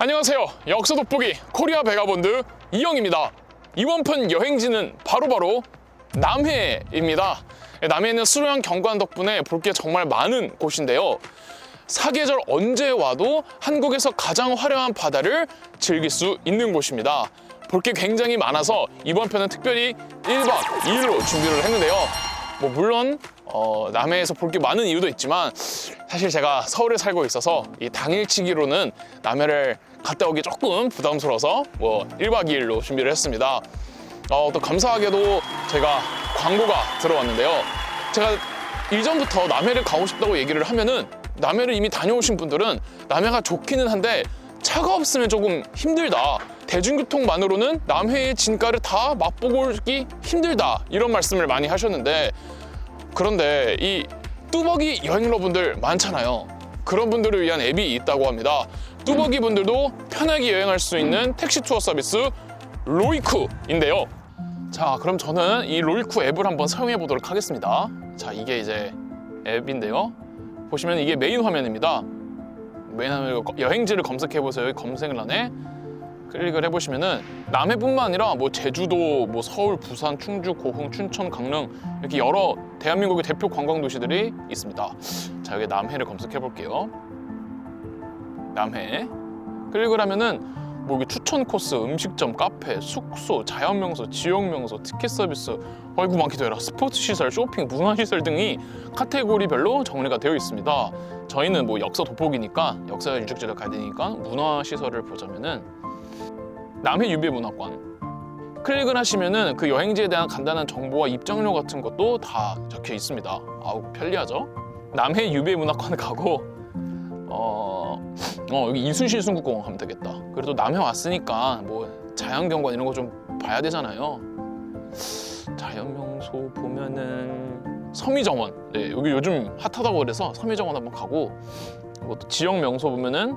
안녕하세요. 역사 돋보기 코리아 베가본드 이영입니다. 이번 편 여행지는 바로 남해입니다. 남해는 수려한 경관 덕분에 볼 게 정말 많은 곳인데요. 사계절 언제 와도 한국에서 가장 화려한 바다를 즐길 수 있는 곳입니다. 볼 게 굉장히 많아서 이번 편은 특별히 1박 2일로 준비를 했는데요. 물론 남해에서 볼 게 많은 이유도 있지만 사실 제가 서울에 살고 있어서 이 당일치기로는 남해를 갔다 오기 조금 부담스러워서 1박 2일로 준비를 했습니다. 또 감사하게도 제가 광고가 들어왔는데요. 제가 일전부터 남해를 가고 싶다고 얘기를 하면은 남해를 이미 다녀오신 분들은 남해가 좋기는 한데 차가 없으면 조금 힘들다. 대중교통만으로는 남해의 진가를 다 맛보고 오기 힘들다. 이런 말씀을 많이 하셨는데, 그런데 이 뚜벅이 여행러분들 많잖아요. 그런 분들을 위한 앱이 있다고 합니다. 뚜벅이 분들도 편하게 여행할 수 있는 택시 투어 서비스 로이쿠인데요. 자, 그럼 저는 이 로이쿠 앱을 한번 사용해 보도록 하겠습니다. 자, 이게 이제 앱인데요. 보시면 이게 메인 화면입니다. 메인 화면 여행지를 검색해 보세요. 여기 검색란에 클릭을 해보시면은 남해뿐만 아니라 제주도, 서울, 부산, 충주, 고흥, 춘천, 강릉 이렇게 여러 대한민국의 대표 관광 도시들이 있습니다. 자, 여기 남해를 검색해 볼게요. 남해 클릭을 하면은 여기 추천 코스, 음식점, 카페, 숙소, 자연명소, 지역명소, 티켓 서비스, 아이고 많기도 해라, 스포츠 시설, 쇼핑, 문화시설 등이 카테고리별로 정리가 되어 있습니다. 저희는 역사 돋보기니까 역사 유적지를 가야 되니까 문화시설을 보자면은 남해 유배문화관 클릭을 하시면은 그 여행지에 대한 간단한 정보와 입장료 같은 것도 다 적혀 있습니다. 아우 편리하죠? 남해 유배문화관 가고 여기 이순신 순국공원 가면 되겠다. 그래도 남해 왔으니까 자연경관 이런 거 좀 봐야 되잖아요. 자연명소 보면은 서미정원, 네, 여기 요즘 핫하다고 그래서 서미정원 한번 가고, 또 지역명소 보면은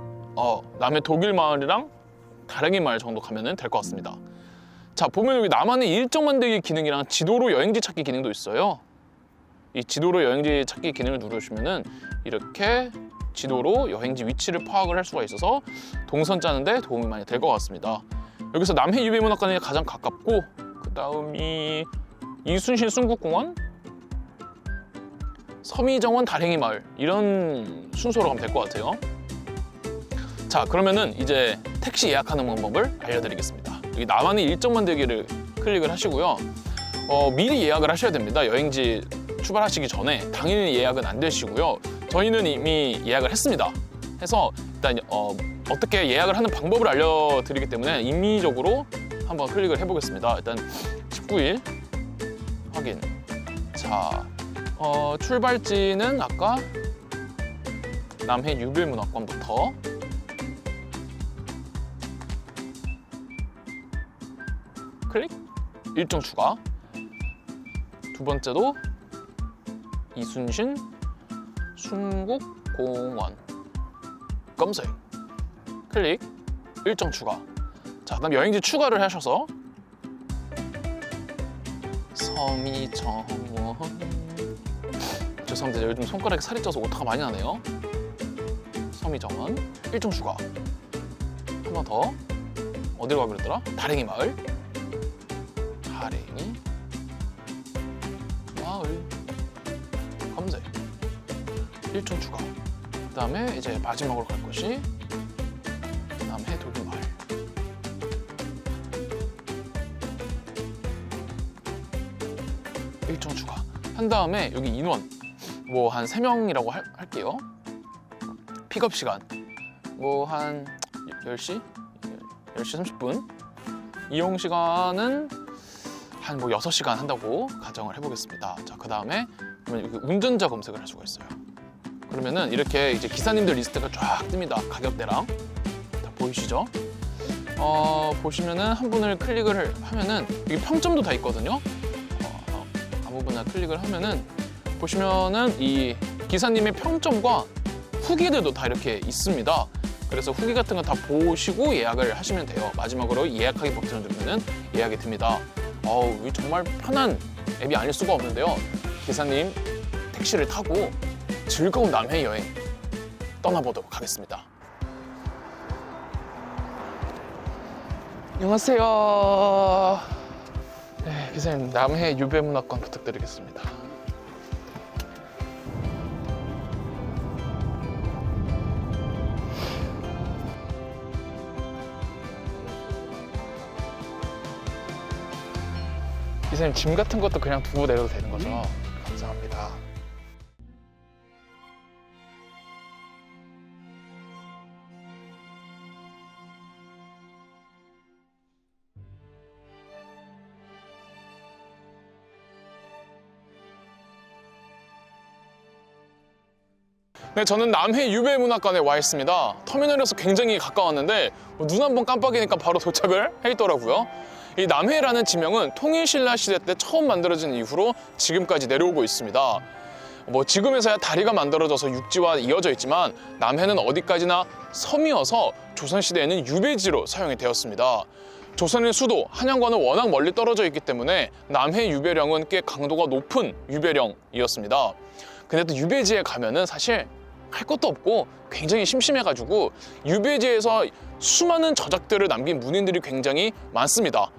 남해 독일마을이랑 다랭이 마을 정도 가면 될 것 같습니다. 자, 보면 여기 나만의 일정 만들기 기능이랑 지도로 여행지 찾기 기능도 있어요. 이 지도로 여행지 찾기 기능을 누르시면은 이렇게 지도로 여행지 위치를 파악을 할 수가 있어서 동선 짜는데 도움이 많이 될 것 같습니다. 여기서 남해 유배문화관이 가장 가깝고, 그 다음이 이순신 순국공원, 서미정원, 다랭이 마을, 이런 순서로 가면 될 것 같아요. 자, 그러면은 이제 택시 예약하는 방법을 알려드리겠습니다. 여기 나만의 일정 만들기를 클릭을 하시고요. 미리 예약을 하셔야 됩니다. 여행지 출발하시기 전에 당일 예약은 안 되시고요. 저희는 이미 예약을 했습니다. 해서 일단 어떻게 예약을 하는 방법을 알려드리기 때문에 임의적으로 한번 클릭을 해보겠습니다. 일단 19일 확인. 자, 출발지는 아까 남해 유배문화관부터 클릭, 일정 추가. 두 번째도 이순신 순국공원 검색, 클릭, 일정 추가. 자, 그다음 여행지 추가를 하셔서 서미정원, 죄송합니다. 요즘 손가락에 살이 쪄서 오타가 많이 나네요. 서미정원, 일정 추가. 한 번 더. 어디로 가기로 했더라? 다랭이 마을. 다랭이 마을 검색, 일정 추가. 그 다음에 이제 마지막으로 갈 곳이 남해 독일마을. 일정 추가. 한 다음에 여기 인원 한 3명이라고 할게요. 픽업 시간 한 10시? 10시 30분. 이용 시간은 한 6시간 한다고 가정을 해보겠습니다. 자, 그 다음에 여기 운전자 검색을 할 수가 있어요. 그러면은 이렇게 이제 기사님들 리스트가 쫙 뜹니다. 가격대랑 다 보이시죠? 보시면은 한 분을 클릭을 하면은 여기 평점도 다 있거든요. 아무 분나 클릭을 하면은 보시면은 이 기사님의 평점과 후기들도 다 이렇게 있습니다. 그래서 후기 같은 거 다 보시고 예약을 하시면 돼요. 마지막으로 예약하기 버튼을 누르면 예약이 됩니다. 정말 편한 앱이 아닐 수가 없는데요. 기사님 택시를 타고 즐거운 남해 여행 떠나보도록 하겠습니다. 안녕하세요. 네, 기사님 남해 유배문학관 부탁드리겠습니다. 기사님 짐 같은 것도 그냥 두고 내려도 되는 거죠? 감사합니다. 네, 저는 남해 유배문학관에 와 있습니다. 터미널에서 굉장히 가까웠는데 눈 한 번 깜빡이니까 바로 도착을 해 있더라고요. 이 남해라는 지명은 통일신라 시대 때 처음 만들어진 이후로 지금까지 내려오고 있습니다. 지금에서야 다리가 만들어져서 육지와 이어져 있지만 남해는 어디까지나 섬이어서 조선시대에는 유배지로 사용이 되었습니다. 조선의 수도 한양과는 워낙 멀리 떨어져 있기 때문에 남해 유배령은 꽤 강도가 높은 유배령이었습니다. 근데 또 유배지에 가면은 사실 할 것도 없고 굉장히 심심해가지고 유배지에서 수많은 저작들을 남긴 문인들이 굉장히 많습니다.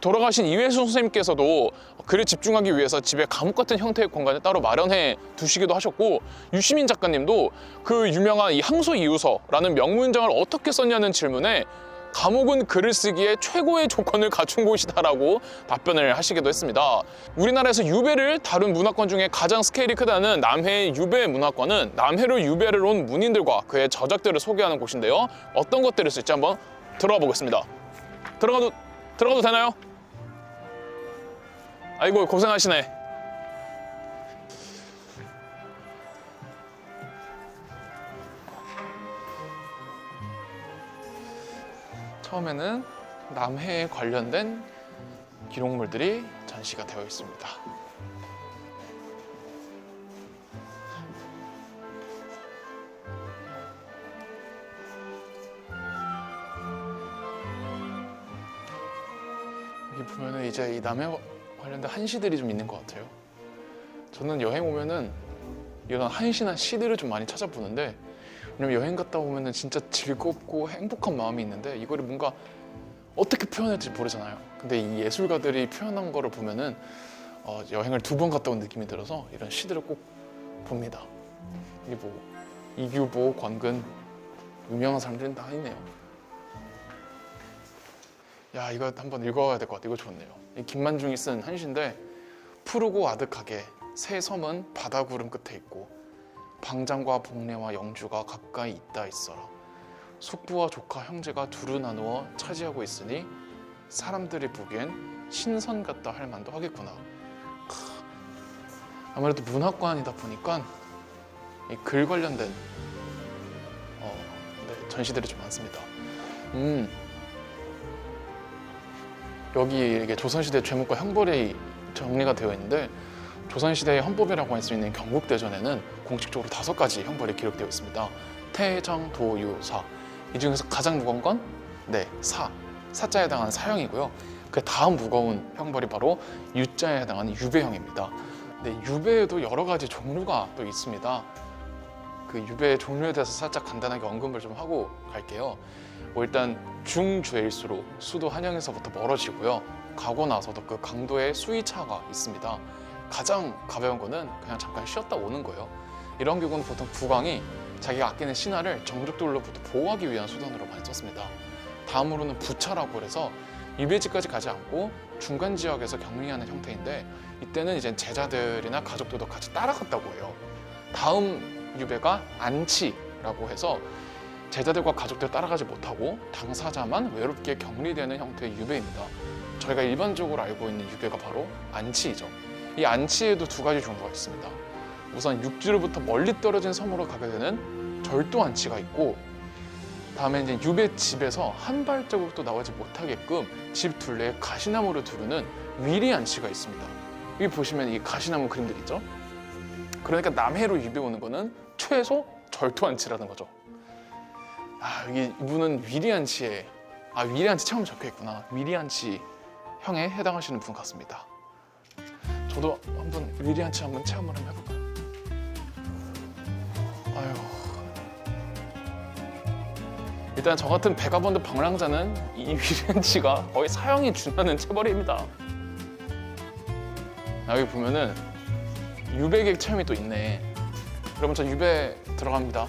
돌아가신 이회수 선생님께서도 글에 집중하기 위해서 집에 감옥 같은 형태의 공간을 따로 마련해 두시기도 하셨고, 유시민 작가님도 그 유명한 이 항소이유서라는 명문장을 어떻게 썼냐는 질문에 감옥은 글을 쓰기에 최고의 조건을 갖춘 곳이다라고 답변을 하시기도 했습니다. 우리나라에서 유배를 다룬 문학관 중에 가장 스케일이 크다는 남해 유배 문학관은 남해로 유배를 온 문인들과 그의 저작들을 소개하는 곳인데요. 어떤 것들을 쓸지 한번 들어가 보겠습니다. 들어가도 되나요? 아이고, 고생하시네. 처음에는 남해에 관련된 기록물들이 전시가 되어 있습니다. 여기 보면은 이제 이 남해 관련된 한시들이 좀 있는 것 같아요. 저는 여행 오면은 이런 한시나 시들을 좀 많이 찾아보는데, 왜냐면 여행 갔다 오면은 진짜 즐겁고 행복한 마음이 있는데 이거를 뭔가 어떻게 표현할지 모르잖아요. 근데 이 예술가들이 표현한 거를 보면은 여행을 2번 갔다 온 느낌이 들어서 이런 시들을 꼭 봅니다. 이게 뭐 이규보, 권근, 유명한 사람들은 다 있네요. 야, 이거 한번 읽어야 될 것 같아. 이거 좋네요. 이 김만중이 쓴 한시인데, 푸르고 아득하게 새 섬은 바다구름 끝에 있고 방장과 복례와 영주가 가까이 있다 있어라. 숙부와 조카 형제가 두루 나누어 차지하고 있으니 사람들이 보기엔 신선 같다 할 만도 하겠구나. 아무래도 문학관이다 보니까 이 글 관련된 전시들이 좀 많습니다. 여기 이게 조선시대 죄목과 형벌이 정리가 되어 있는데, 조선시대의 헌법이라고 할 수 있는 경국대전에는 공식적으로 5가지 형벌이 기록되어 있습니다. 태정, 도, 유, 사. 이 중에서 가장 무거운 건 사자에 해당하는 사형이고요. 그 다음 무거운 형벌이 바로 유자에 해당하는 유배형입니다. 근데 유배에도 여러 가지 종류가 또 있습니다. 그 유배의 종류에 대해서 살짝 간단하게 언급을 좀 하고 갈게요. 일단 중죄일수록 수도 한양에서부터 멀어지고요. 가고 나서도 그 강도의 수위차가 있습니다. 가장 가벼운 거는 그냥 잠깐 쉬었다 오는 거예요. 이런 경우는 보통 국왕이 자기가 아끼는 신하를 정적들로부터 보호하기 위한 수단으로 많이 썼습니다. 다음으로는 부차라고 해서 유배지까지 가지 않고 중간 지역에서 격리하는 형태인데, 이때는 이제 제자들이나 가족들도 같이 따라갔다고 해요. 다음 유배가 안치라고 해서 제자들과 가족들 따라가지 못하고 당사자만 외롭게 격리되는 형태의 유배입니다. 저희가 일반적으로 알고 있는 유배가 바로 안치이죠. 이 안치에도 2가지 종류가 있습니다. 우선 육지로부터 멀리 떨어진 섬으로 가게 되는 절도 안치가 있고, 다음에 이제 유배 집에서 한 발자국도 나오지 못하게끔 집 둘레에 가시나무를 두르는 위리 안치가 있습니다. 여기 보시면 이 가시나무 그림들 있죠? 그러니까 남해로 유배 오는 거는 최소 절도 안치라는 거죠. 여기 이분은 위리 안치에 위리 안치 처음 적혀 있구나. 위리 안치 형에 해당하시는 분 같습니다. 저도 한번 위리 안치 한번 체험을 한번 해볼까요? 일단 저 같은 베가본드 방랑자는 이 위렌치가 거의 사형이 준하는 체벌입니다. 여기 보면은 유배객 체험이 또 있네. 그러면 저 유배 들어갑니다.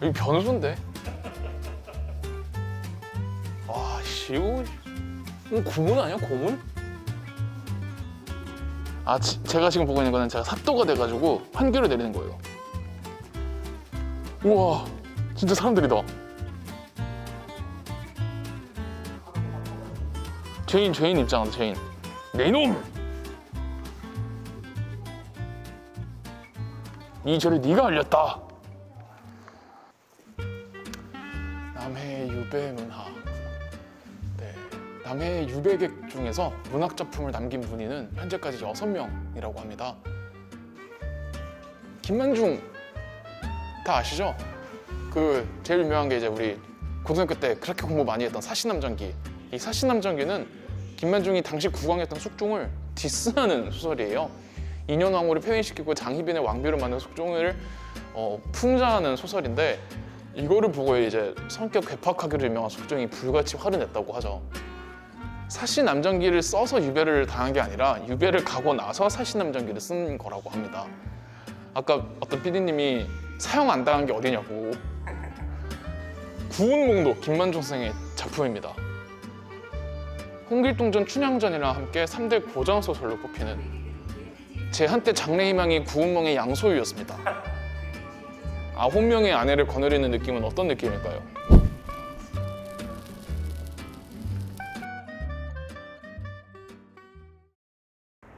여기 변소인데? 와, 씨, 이거 고문 아니야? 고문? 아, 제가 지금 보고 있는 거는 제가 삽도가 돼가지고 판결을 내리는 거예요. 우와, 진짜 사람들이다. 죄인 입장하다, 죄인. 내 이놈! 이 죄를 네가 알렸다. 남해 유배 문화. 네, 남해 유배객 중에서 문학 작품을 남긴 문의는 현재까지 6명이라고 합니다. 김만중 다 아시죠? 그 제일 유명한 게 이제 우리 고등학교 때 그렇게 공부 많이 했던 사시남전기. 이 사시남전기는 김만중이 당시 국왕했던 숙종을 디스하는 소설이에요. 인현왕후를 폐위시키고 장희빈의 왕비로 만든 숙종을 풍자하는 소설인데, 이거를 보고 이제 성격 괴팍하기로 유명한 숙종이 불같이 화를 냈다고 하죠. 사시남전기를 써서 유배를 당한 게 아니라 유배를 가고 나서 사시남전기를 쓴 거라고 합니다. 아까 어떤 PD님이 사형 안 당한 게 어디냐고. 구운몽도 김만중 선생의 작품입니다. 홍길동전, 춘향전이랑 함께 3대 고전소설로 꼽히는, 제 한때 장래희망이 구운몽의 양소유였습니다. 9명의 아내를 거느리는 느낌은 어떤 느낌일까요?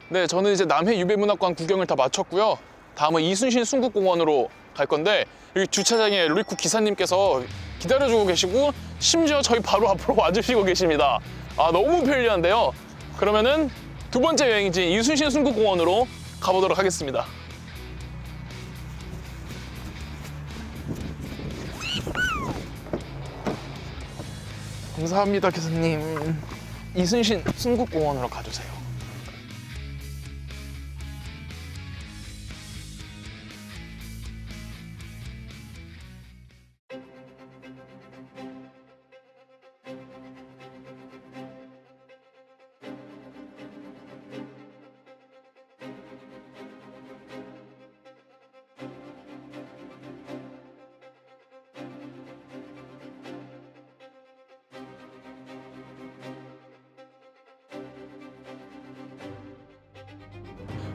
네, 저는 이제 남해 유배문학관 구경을 다 마쳤고요. 다음은 이순신 순국공원으로 갈 건데, 여기 주차장에 로리쿠 기사님께서 기다려주고 계시고 심지어 저희 바로 앞으로 와주시고 계십니다. 아, 너무 편리한데요. 그러면은 두 번째 여행지 이순신 순국공원으로 가보도록 하겠습니다. 감사합니다, 교수님. 이순신 순국공원으로 가주세요.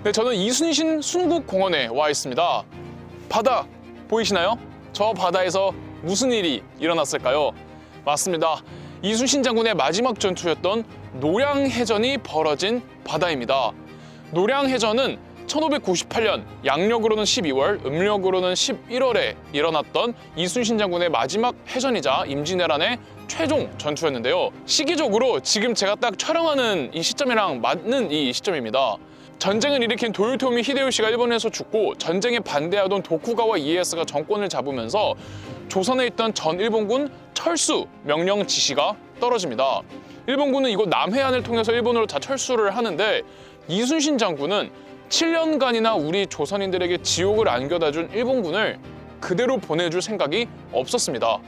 네, 저는 이순신 순국공원에 와 있습니다. 바다 보이시나요? 저 바다에서 무슨 일이 일어났을까요? 맞습니다. 이순신 장군의 마지막 전투였던 노량해전이 벌어진 바다입니다. 노량해전은 1598년 양력으로는 12월, 음력으로는 11월에 일어났던 이순신 장군의 마지막 해전이자 임진왜란의 최종 전투였는데요. 시기적으로 지금 제가 딱 촬영하는 이 시점이랑 맞는 이 시점입니다. 전쟁을 일으킨 도요토미 히데요시가 일본에서 죽고 전쟁에 반대하던 도쿠가와 이에야스가 정권을 잡으면서 조선에 있던 전 일본군 철수 명령 지시가 떨어집니다. 일본군은 이곳 남해안을 통해서 일본으로 다 철수를 하는데, 이순신 장군은 7년간이나 우리 조선인들에게 지옥을 안겨다준 일본군을 그대로 보내줄 생각이 없었습니다.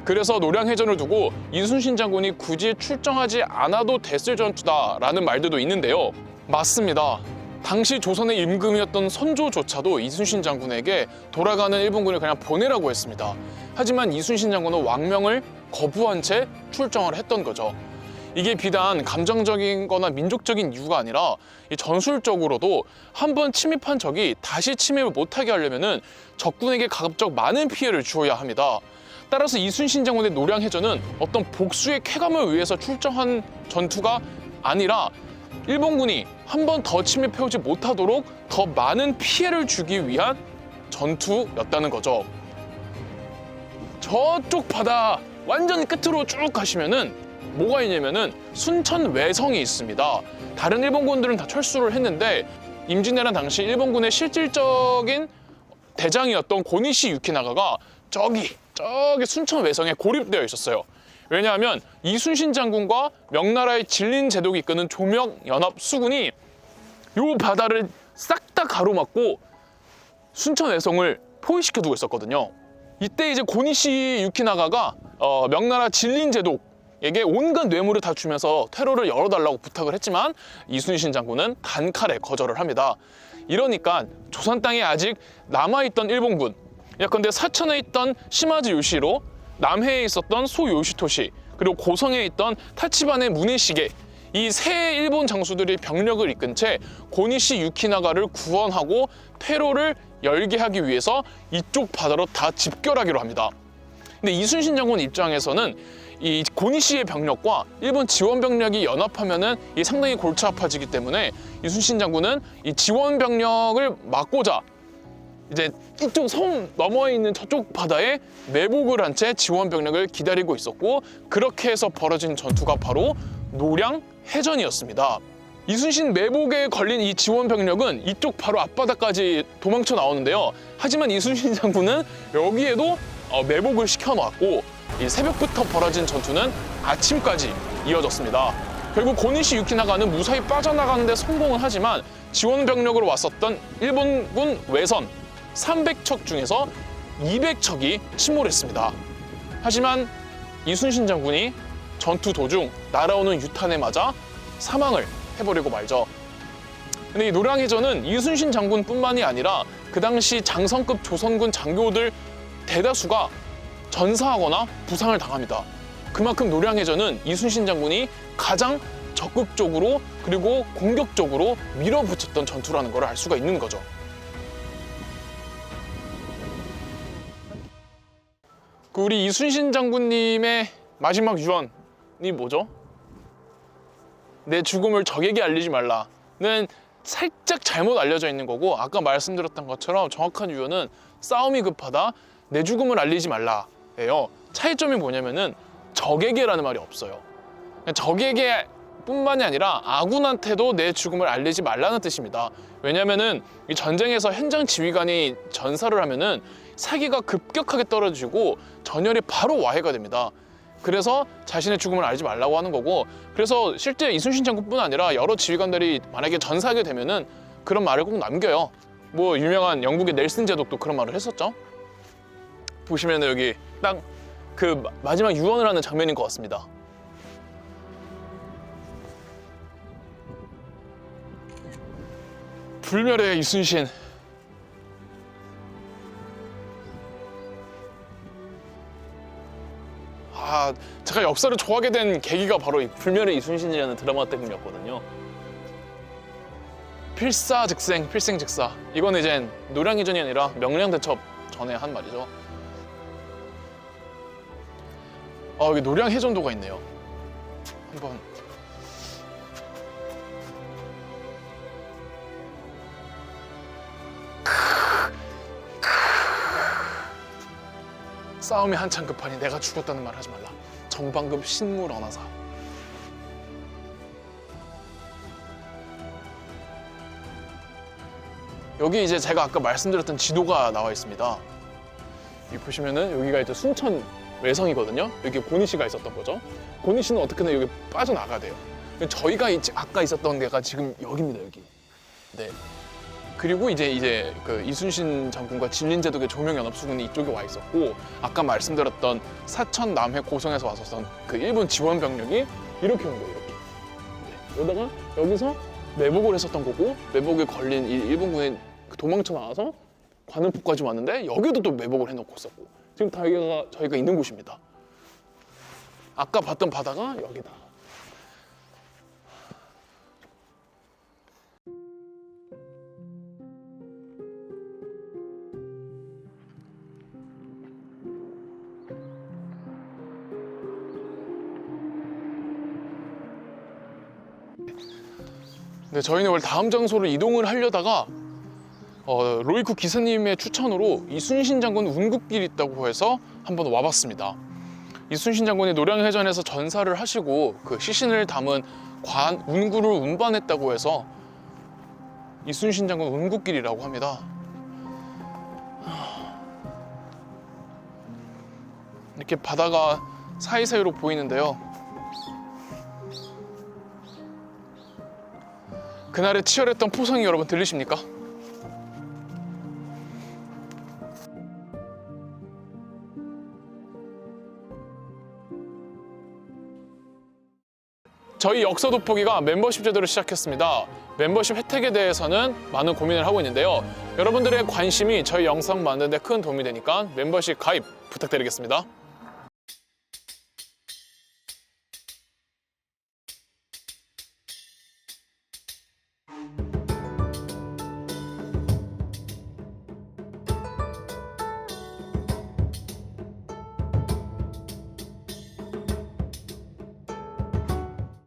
그래서 노량해전을 두고 이순신 장군이 굳이 출정하지 않아도 됐을 전투다라는 말들도 있는데요. 맞습니다. 당시 조선의 임금이었던 선조조차도 이순신 장군에게 돌아가는 일본군을 그냥 보내라고 했습니다. 하지만 이순신 장군은 왕명을 거부한 채 출정을 했던 거죠. 이게 비단 감정적인 거나 민족적인 이유가 아니라 전술적으로도 한번 침입한 적이 다시 침입을 못하게 하려면 적군에게 가급적 많은 피해를 주어야 합니다. 따라서 이순신 장군의 노량해전은 어떤 복수의 쾌감을 위해서 출정한 전투가 아니라 일본군이 한 번 더 침입해오지 못하도록 더 많은 피해를 주기 위한 전투였다는 거죠. 저쪽 바다 완전 끝으로 쭉 가시면은 뭐가 있냐면은 순천 외성이 있습니다. 다른 일본군들은 다 철수를 했는데 임진왜란 당시 일본군의 실질적인 대장이었던 고니시 유키나가가 저기 순천 외성에 고립되어 있었어요. 왜냐하면 이순신 장군과 명나라의 진린 제독이 이끄는 조명연합 수군이 이 바다를 싹 다 가로막고 순천 외성을 포위시켜 두고 있었거든요. 이때 이제 고니시 유키나가가 명나라 진린 제독에게 온갖 뇌물을 다 주면서 퇴로를 열어달라고 부탁을 했지만 이순신 장군은 단칼에 거절을 합니다. 이러니까 조선 땅에 아직 남아있던 일본군, 예컨대 사천에 있던 시마즈 요시로, 남해에 있었던 소 요시토시, 그리고 고성에 있던 타치바네 무네시게, 이 세 일본 장수들이 병력을 이끈 채 고니시 유키나가를 구원하고 퇴로를 열게 하기 위해서 이쪽 바다로 다 집결하기로 합니다. 근데 이순신 장군 입장에서는 이 고니시의 병력과 일본 지원 병력이 연합하면은 이 상당히 골치 아파지기 때문에 이순신 장군은 이 지원 병력을 막고자 이제 이쪽 섬 너머에 있는 저쪽 바다에 매복을 한 채 지원 병력을 기다리고 있었고, 그렇게 해서 벌어진 전투가 바로 노량 해전이었습니다. 이순신 매복에 걸린 이 지원 병력은 이쪽 바로 앞바다까지 도망쳐 나오는데요. 하지만 이순신 장군은 여기에도 매복을 시켜놓았고, 이 새벽부터 벌어진 전투는 아침까지 이어졌습니다. 결국 고니시 유키나가는 무사히 빠져나가는 데 성공을 하지만 지원 병력으로 왔었던 일본군 외선 300척 중에서 200척이 침몰했습니다. 하지만 이순신 장군이 전투 도중 날아오는 유탄에 맞아 사망을 해버리고 말죠. 근데 이 노량해전은 이순신 장군뿐만이 아니라 그 당시 장성급 조선군 장교들 대다수가 전사하거나 부상을 당합니다. 그만큼 노량해전은 이순신 장군이 가장 적극적으로 그리고 공격적으로 밀어붙였던 전투라는 걸 알 수가 있는 거죠. 우리 이순신 장군님의 마지막 유언이 뭐죠? 내 죽음을 적에게 알리지 말라는 살짝 잘못 알려져 있는 거고, 아까 말씀드렸던 것처럼 정확한 유언은 싸움이 급하다, 내 죽음을 알리지 말라예요. 차이점이 뭐냐면은 적에게라는 말이 없어요. 적에게 뿐만이 아니라 아군한테도 내 죽음을 알리지 말라는 뜻입니다. 왜냐면은 이 전쟁에서 현장 지휘관이 전사를 하면은 사기가 급격하게 떨어지고 전열이 바로 와해가 됩니다. 그래서 자신의 죽음을 알지 말라고 하는 거고, 그래서 실제 이순신 장군뿐 아니라 여러 지휘관들이 만약에 전사하게 되면은 그런 말을 꼭 남겨요. 뭐 유명한 영국의 넬슨 제독도 그런 말을 했었죠. 보시면은 여기 딱 그 마지막 유언을 하는 장면인 것 같습니다. 불멸의 이순신, 제가 역사를 좋아하게 된 계기가 바로 이 불멸의 이순신이라는 드라마 때문이었거든요. 필사즉생, 필생즉사. 이건 이제 노량해전이 아니라 명량대첩 전에 한 말이죠. 여기 노량해전도가 있네요. 한번 싸움이 한창 급하니 내가 죽었다는 말 하지 말라. 전방금 신물 언하사. 여기 이제 제가 아까 말씀드렸던 지도가 나와 있습니다. 여기 보시면은 여기가 이제 순천 외성이거든요. 여기 고니시가 있었던 거죠. 고니시는 어떻게든 여기 빠져나가야 돼요. 저희가 아까 있었던 데가 지금 여기입니다, 여기. 네. 그리고 이제 그 이순신 장군과 진린제독의 조명연합수군이 이쪽에 와 있었고, 아까 말씀드렸던 사천, 남해, 고성에서 왔었던 그 일본 지원 병력이 이렇게 온 거예요, 이렇게. 네. 여기다가 여기서 매복을 했었던 거고, 매복에 걸린 이 일본군이 도망쳐 나와서 관음포까지 왔는데 여기도 또 매복을 해놓고 있었고, 지금 저희가 있는 곳입니다. 아까 봤던 바다가 여기다. 네, 저희는 원래 다음 장소로 이동을 하려다가 로이쿠 기사님의 추천으로 이순신 장군 운국길이 있다고 해서 한번 와봤습니다. 이순신 장군이 노량해전에서 전사를 하시고 그 시신을 담은 운구를 운반했다고 해서 이순신 장군 운국길이라고 합니다. 이렇게 바다가 사이사이로 보이는데요. 그날의 치열했던 포성이 여러분 들리십니까? 저희 역서 돋보기가 멤버십 제도를 시작했습니다. 멤버십 혜택에 대해서는 많은 고민을 하고 있는데요. 여러분들의 관심이 저희 영상 만드는 데 큰 도움이 되니까 멤버십 가입 부탁드리겠습니다.